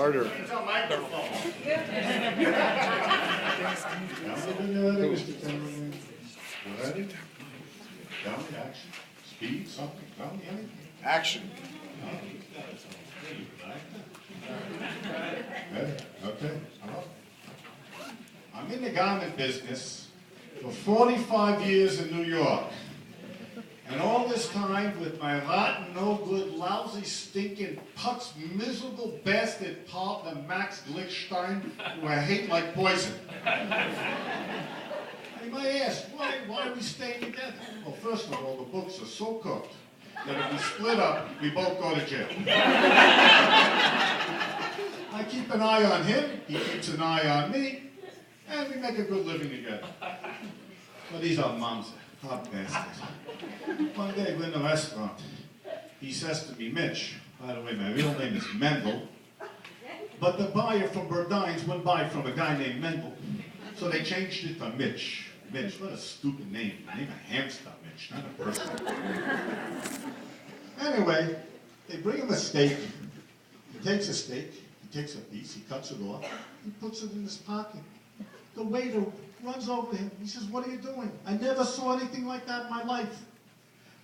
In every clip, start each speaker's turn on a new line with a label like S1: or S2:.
S1: harder.
S2: It's a microphone.
S3: Mr. Cameraman. Ready? Down, action. Speed, something. Down, anything.
S1: Action.
S3: Okay. I'm in the garment business for 45 years in New York. And all this time with my rotten, no good, lousy, stinking, putz, miserable bastard partner, Max Glickstein, who I hate like poison. You might ask, why are we staying together? Well, first of all, the books are so cooked that if we split up, we both go to jail. I keep an eye on him, he keeps an eye on me, and we make a good living together. But these are moms, hot bastards. One day we're in a restaurant. He says to me, Mitch, by the way, my real name is Mendel, but the buyer from Burdines wouldn't buy from a guy named Mendel. So they changed it to Mitch. Mitch, what a stupid name. Name a hamster, Mitch, not a person. Anyway, they bring him a steak. He takes a steak, he takes a piece, he cuts it off, he puts it in his pocket. The waiter runs over to him. He says, what are you doing? I never saw anything like that in my life.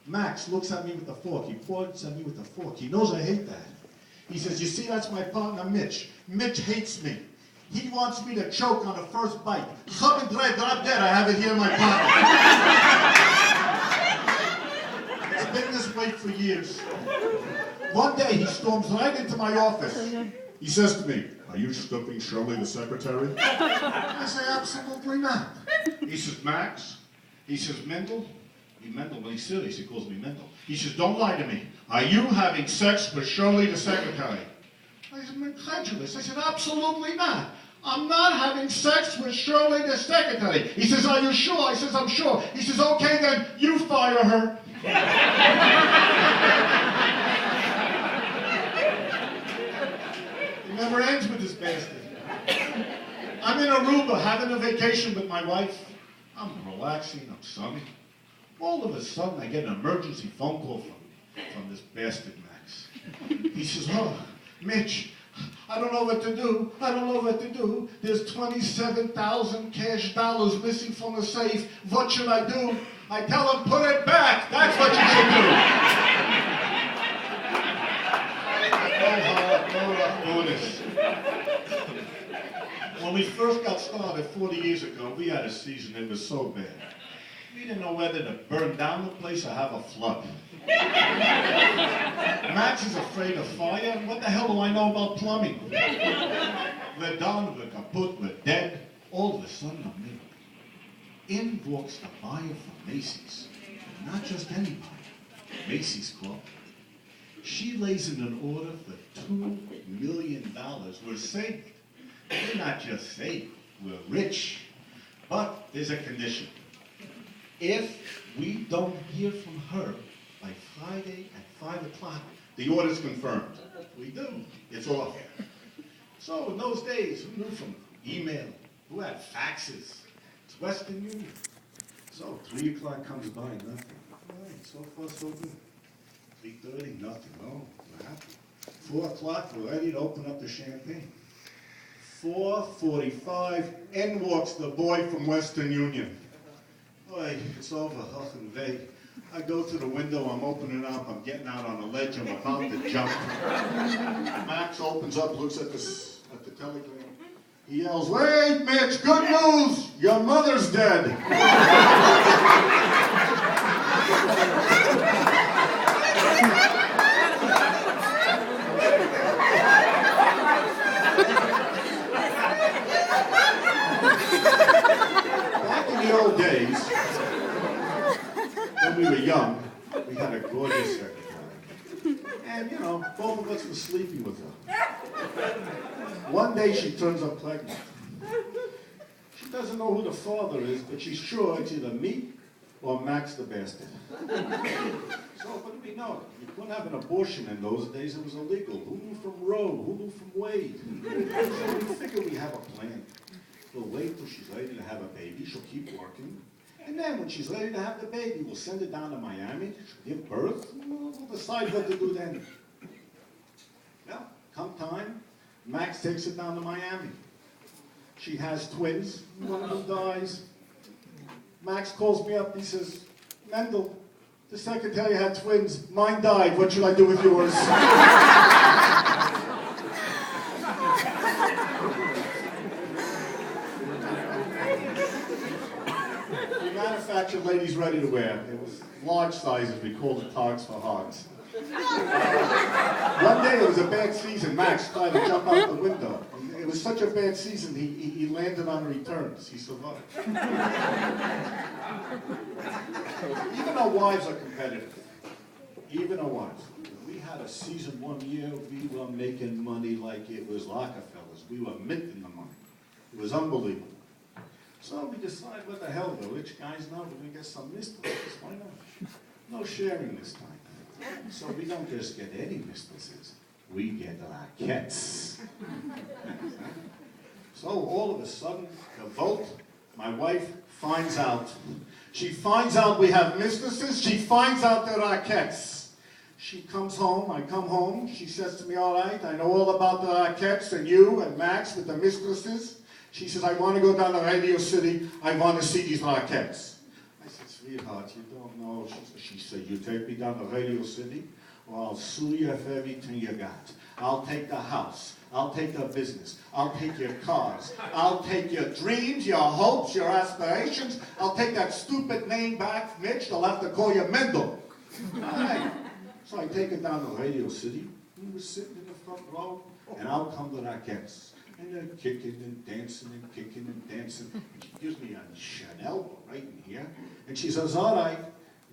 S3: Max looks at me with a fork. He points at me with a fork. He knows I hate that. He says, you see, that's my partner, Mitch. Mitch hates me. He wants me to choke on the first bite. Drop dead, I have it here in my pocket. It's been this way for years. One day, he storms right into my office. He says to me, are you stuffing Shirley, the secretary? I say, absolutely not. He says, Max? He says, Mendel? Mendel, when he's serious, he calls me Mendel. He says, don't lie to me. Are you having sex with Shirley, the secretary? I said, I'm incredulous. I said, absolutely not. I'm not having sex with Shirley, the secretary. He says, are you sure? I says, I'm sure. He says, okay, then you fire her. It never ends with this bastard. I'm in Aruba having a vacation with my wife. I'm relaxing, I'm sunny. All of a sudden, I get an emergency phone call from this bastard Max. He says, oh, Mitch, I don't know what to do. I don't know what to do. There's 27,000 cash dollars missing from the safe. What should I do? I tell him, put it back. That's what you should do. When we first got started 40 years ago, we had a season that was so bad. We didn't know whether to burn down the place or have a flood. Max is afraid of fire. What the hell do I know about plumbing? We're done, we're kaput, we're dead. All of a sudden, I'm in walks the buyer from Macy's. Not just any buyer. Macy's Club. She lays in an order for $2 million. We're saved. We're not just saved, we're rich. But there's a condition. If we don't hear from her by Friday at 5 o'clock, the order's confirmed. We do. It's off. So in those days, who knew from email? Who had faxes? It's Western Union. So 3 o'clock comes by, nothing. All right, so far so good. 3:30, nothing. Oh, we're happy. 4 o'clock, we're ready to open up the champagne. 4:45, in walks the boy from Western Union. Boy, it's over, and vague. I go to the window, I'm opening up, I'm getting out on a ledge, I'm about to jump. Max opens up, looks at the telegram. He yells, wait, Mitch, good news! Your mother's dead. Back in the old days, when we were young, we had a gorgeous secretary. And, you know, both of us were sleepy with her. One day she turns up pregnant. She doesn't know who the father is, but she's sure it's either me or Max the bastard. So what do we know? You couldn't have an abortion in those days. It was illegal. Who knew from Roe? Who knew from Wade? So we figured we have a plan. We'll wait till she's ready to have a baby. She'll keep working. And then when she's ready to have the baby, we'll send her down to Miami. She'll give birth. We'll decide what to do then. Well, come time, Max takes her down to Miami. She has twins. One of them dies. Max calls me up. He says, Mendel, the secretary had twins. Mine died. What should I do with yours? We manufactured ladies' ready to wear. It was large sizes. We called it Togs for Hogs. One day it was a bad season. Max tried to jump out the window. It was such a bad season, he landed on returns. He survived. Even our wives are competitive. Even our wives. We had a season one year, we were making money like it was Rockefellers. We were minting the money. It was unbelievable. So we decided, what the hell, the rich guys know, we get some mistresses. Why not? No sharing this time. So we don't just get any mistresses, we get raquettes. So all of a sudden, the vote, my wife finds out. She finds out we have mistresses, she finds out they're raquettes. She comes home, I come home, she says to me, all right, I know all about the raquettes and you and Max with the mistresses. She says, I want to go down to Radio City, I want to see these raquettes. I said, sweetheart, you don't know. She said, you take me down to Radio City, or I'll sue you for everything you got. I'll take the house. I'll take the business. I'll take your cars. I'll take your dreams, your hopes, your aspirations. I'll take that stupid name back, Mitch. They'll have to call you Mendel. All right. So I take her down to Radio City. We were sitting in the front row, and out come the raquettes. And they're kicking and dancing and kicking and dancing. And she gives me a Chanel right in here. And she says, all right,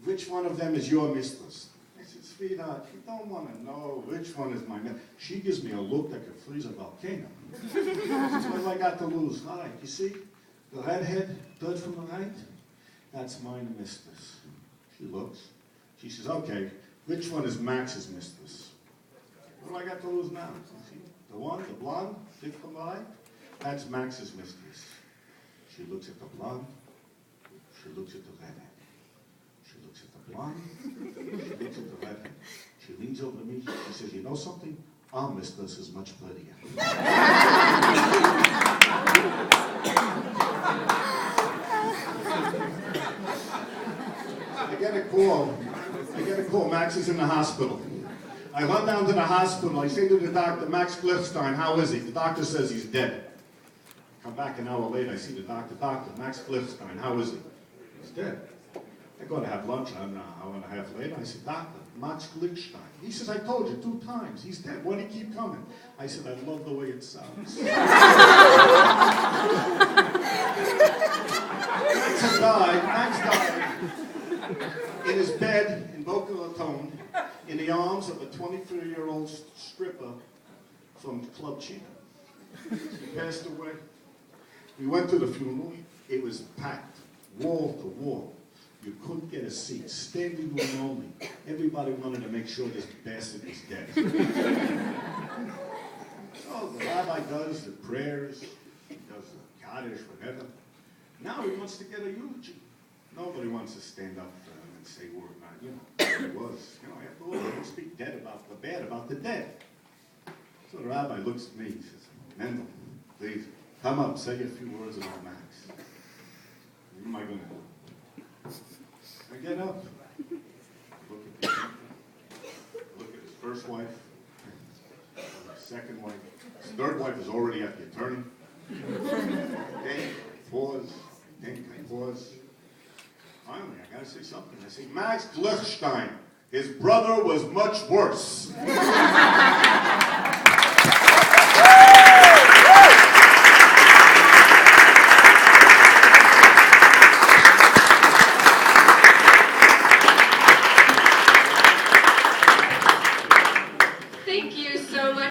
S3: which one of them is your mistress? I said, sweetheart, you don't want to know which one is my mistress. She gives me a look that could freeze a volcano. She says, what have I got to lose? All right, you see, the redhead, third from the right, that's my mistress. She looks. She says, okay, which one is Max's mistress? What do I got to lose now? See, the one, the blonde, thick from the right, that's Max's mistress. She looks at the blonde. She looks at the redhead. She looks at the blonde. She looks at the redhead. She leans over to me. She says, you know something? Our mistress is much prettier. I get a call. Max is in the hospital. I run down to the hospital. I say to the doctor, Max Glifstein, how is he? The doctor says he's dead. Come back an hour later, I see the doctor. Doctor, Max Glifstein, how is he? He's dead. I go to have lunch an hour and a half later. I said, Doctor, Max Glifstein. He says, I told you 2 times. He's dead. Why do you keep coming? I said, I love the way it sounds. Max died in his bed in Boca Raton in the arms of a 23-year-old stripper from Club Cheetah. He passed away. We went to the funeral. It was packed, wall to wall. You couldn't get a seat, standing room only. Everybody wanted to make sure this bastard was dead. So the rabbi does the prayers, he does the Kaddish, whatever. Now he wants to get a eulogy. Nobody wants to stand up and say word. You know, it was. You know, after all, they don't speak bad about the dead. So the rabbi looks at me, he says, Mendel, please, come up, say a few words about Max. What am I going to do? I get up, look at his first wife, his second wife, his third wife is already at the attorney. Then pause. Finally, I gotta say something. I say, Max Glifstein, his brother was much worse.